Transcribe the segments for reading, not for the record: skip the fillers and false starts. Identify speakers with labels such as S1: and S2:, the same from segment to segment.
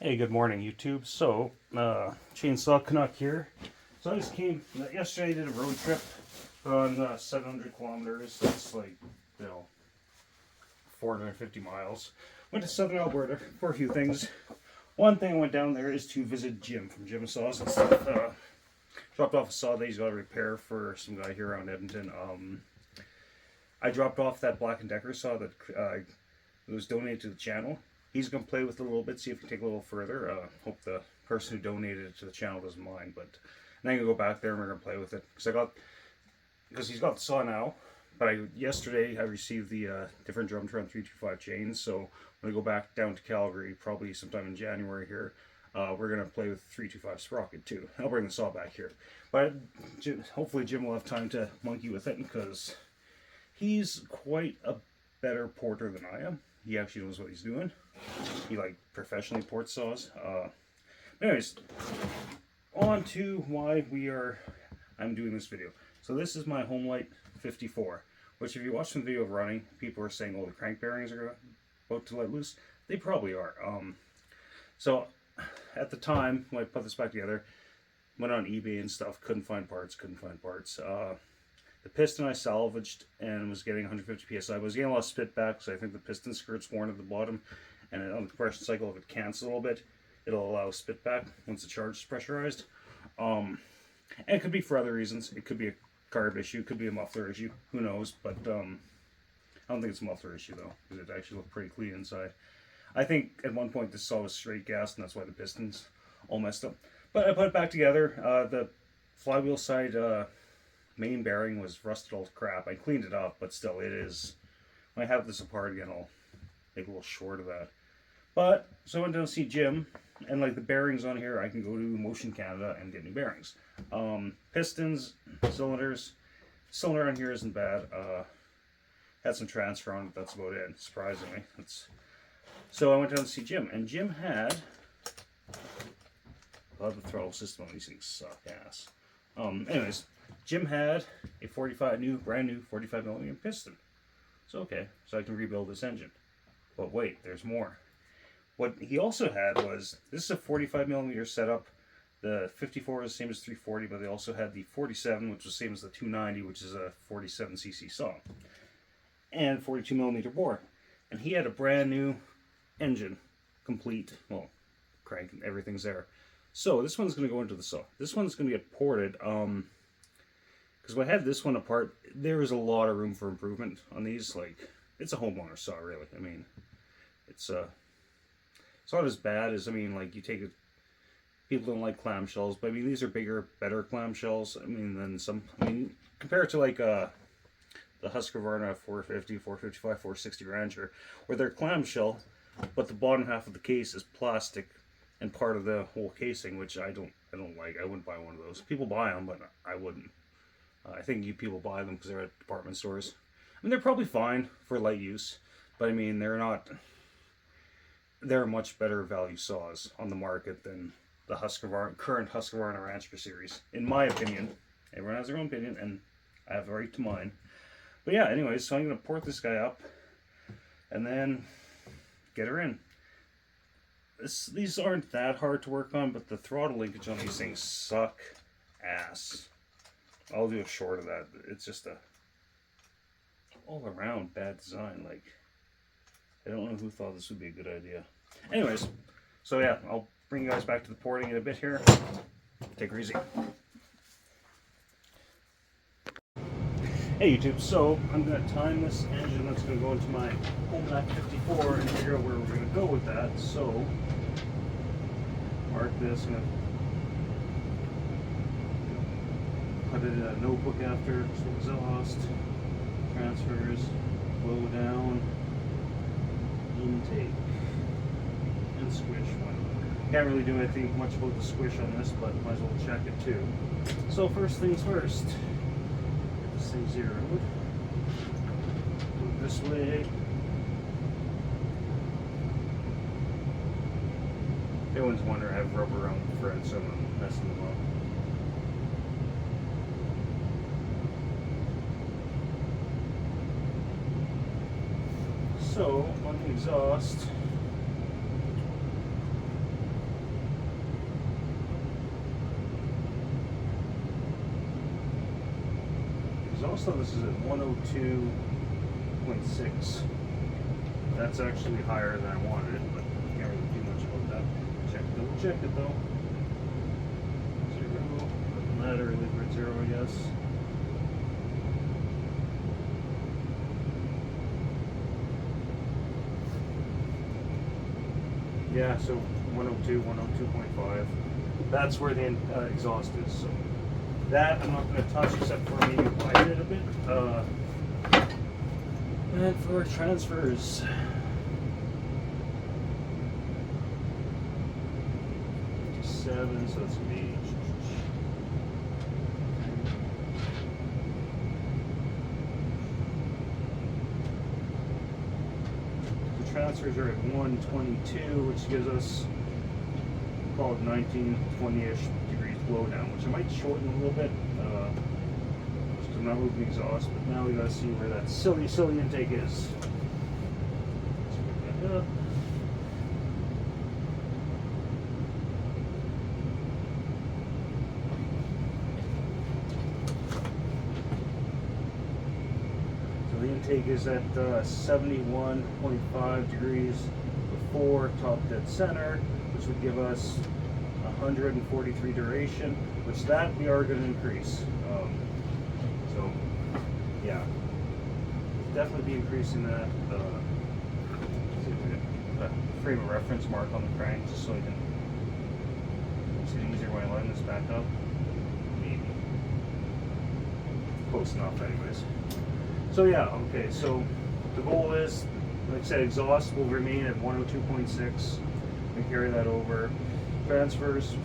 S1: Hey, good morning, YouTube. So, Chainsaw Canuck here. So I just came, yesterday I did a road trip on 700 kilometers. That's like, you know, 450 miles. Went to southern Alberta for a few things. One thing I went down there is to visit Jim from Jim Saws and stuff. Dropped off a saw that he's got to repair for some guy here around Edmonton. I dropped off that Black & Decker saw that was donated to the channel. He's going to play with it a little bit, see if he can take it a little further. Hope the person who donated it to the channel doesn't mind. But then I'm going to go back there and we're going to play with it. Because he's got the saw now. But yesterday I received the different drum trim 325 chains. So I'm going to go back down to Calgary probably sometime in January here. We're going to play with 325 sprocket too. I'll bring the saw back here. But hopefully Jim will have time to monkey with it because he's quite a better porter than I am. He actually knows what he's doing. He professionally ports saws. Anyways, on to why I'm doing this video. So this is my homelite 54, which if you watch some video of running, people are saying, oh, the crank bearings are about to let loose. They probably are. So at the time when I put this back together, went on eBay and stuff, couldn't find parts. The piston I salvaged and was getting 150 psi. I was getting a lot of spit back, so I think the piston skirt's worn at the bottom, and on the compression cycle, if it cants a little bit, it'll allow spit back once the charge is pressurized. And it could be for other reasons. It could be a carb issue, it could be a muffler issue, who knows, but I don't think it's a muffler issue though, because it actually looked pretty clean inside. I think at one point this saw was straight gas, and that's why the piston's all messed up. But I put it back together. The flywheel side main bearing was rusted all to crap. I cleaned it up, but still, it is. When I have this apart again, I'll make a little short of that. But so I went down to see Jim, and the bearings on here, I can go to Motion Canada and get new bearings. Pistons, cylinders. Cylinder on here isn't bad. Had some transfer on it. That's about it. Surprisingly, so I went down to see Jim, and Jim had. I love the throttle system on these things. Suck ass. Anyways. Jim had a brand new 45 millimeter piston. So so I can rebuild this engine. But wait, there's more. What he also had was, this is a 45 millimeter setup. The 54 is the same as 340, but they also had the 47, which is the same as the 290, which is a 47cc saw. And 42 millimeter bore. And he had a brand new engine, complete, well, crank and everything's there. So this one's going to go into the saw. This one's going to get ported. Because when I had this one apart, there was a lot of room for improvement on these. It's a homeowner saw, really. I mean, it's not as bad as, you take it, people don't like clamshells, but these are bigger, better clamshells. Than compared to the Husqvarna 450, 455, 460 Rancher, where they're clamshell, but the bottom half of the case is plastic and part of the whole casing, which I don't like. I wouldn't buy one of those. People buy them, but I wouldn't. I think you people buy them because they're at department stores. They're probably fine for light use, but they're not. They're much better value saws on the market than the current Husqvarna Rancher series, in my opinion. Everyone has their own opinion, and I have the right to mine. But yeah, anyways, so I'm going to port this guy up, and then get her in. These aren't that hard to work on, but the throttle linkage on these things suck ass. I'll do a short of that. It's just a all-around bad design. I don't know who thought this would be a good idea. Anyways, so yeah, I'll bring you guys back to the porting in a bit here. Take her easy. Hey YouTube, so I'm going to time this engine that's going to go into my homelite 54 and figure out where we're going to go with that. So, mark this. I'm going to put it in a notebook after. So exhaust, transfers, blow down, intake, and squish. Can't really do anything much about the squish on this, but might as well check it too. So first things first, get this thing zeroed. Go this way. Everyone's wondering I have rubber around the threads, so I'm not messing them up. So, on the exhaust, also this is at 102.6. That's actually higher than I wanted, but can't really do much about that. Double check it though. 0. Doesn't matter, really, we're at 0, I guess. Yeah, so 102, 102.5. That's where the exhaust is. So that I'm not going to touch except for maybe widen it a bit. And for transfers, 57, so that's going to be transfers are at 122, which gives us, call it 19, 20-ish degrees blowdown, which I might shorten a little bit, because I'm not moving the exhaust, but now we gotta see where that silly intake is. Let's pick that up. The intake is at 71.5 degrees before top dead center, which would give us 143 duration, which that we are going to increase. So yeah, definitely be increasing that. See if we can put a frame of reference mark on the crank just so I can see it easier when I line this back up. Maybe close enough anyways. So yeah, okay, so the goal is, like I said, exhaust will remain at 102.6 and carry that over. Transfers,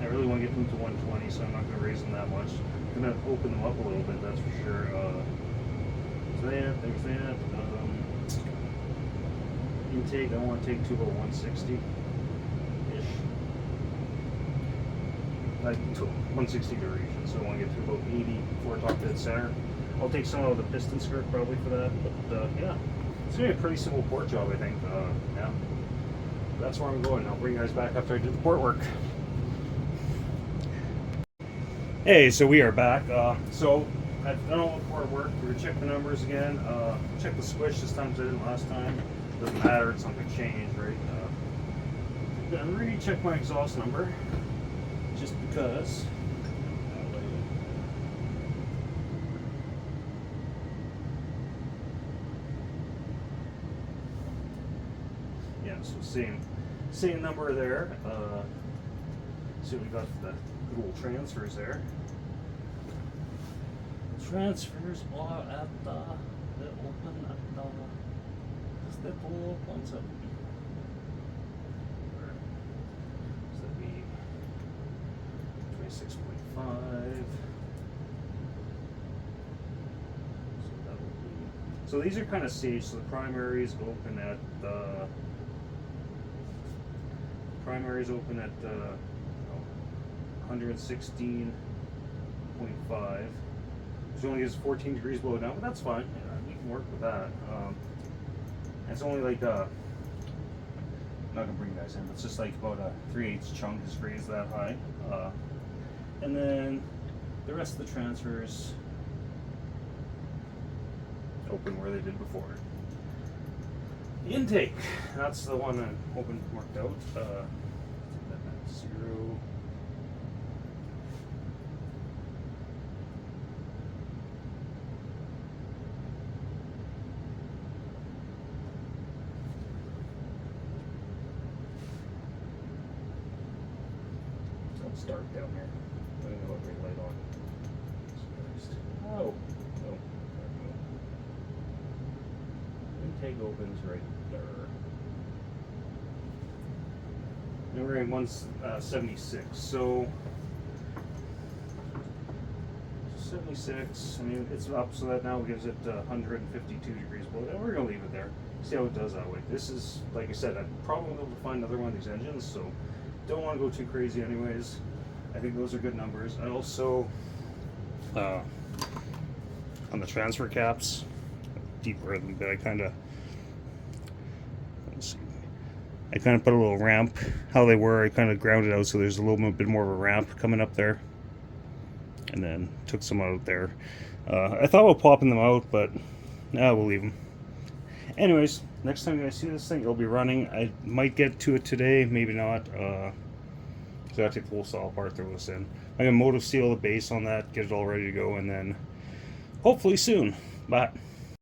S1: I really want to get them to 120, so I'm not going to raise them that much. I'm going to open them up a little bit, that's for sure. So there's that. Intake, I want to take to about 160-ish. Like 160 duration, so I want to get to about 80 before top dead center. I'll take some of the piston skirt probably for that, but yeah, it's gonna be a pretty simple port job, I think. Yeah, that's where I'm going. I'll bring you guys back after I do the port work. Hey, so we are back. So I've done all the port work. We're gonna check the numbers again. Check the squish this time, so I didn't last time. Doesn't matter, it's something changed, right? I'm gonna recheck my exhaust number. Just because. Yeah, so same number there. So we got the little transfers there. Transfers are at the open at the step 1.7. So that'd be 26.5. So these are kind of safe. So the primaries open at 116.5. Which only gives 14 degrees below down, but that's fine. Yeah, we can work with that. It's only like I'm not gonna bring you guys in. It's just like about a 3/8 chunk is raised that high. And then the rest of the transfers open where they did before. The intake, that's the one I'm hoping worked out. 0. It's dark down here. I don't know what ring light on. Oh. Intake opens right there. Now we're in 176. So 76. I mean, it's up, so that now gives it 152 degrees below. And we're gonna leave it there. See how it does that way. This is, like I said, I'm probably able to find another one of these engines, so don't want to go too crazy anyways. I think those are good numbers. I also, on the transfer caps, deeper a little bit, I kind of put a little ramp. How they were, I kind of grounded out, so there's a little bit more of a ramp coming up there. and then took some out there. I thought about popping them out, but we'll leave them. Anyways, next time you guys see this thing, it'll be running. I might get to it today, maybe not. So I gotta take the whole saw apart, throw this in. I'm gonna motive seal the base on that, get it all ready to go, and then hopefully soon. Bye.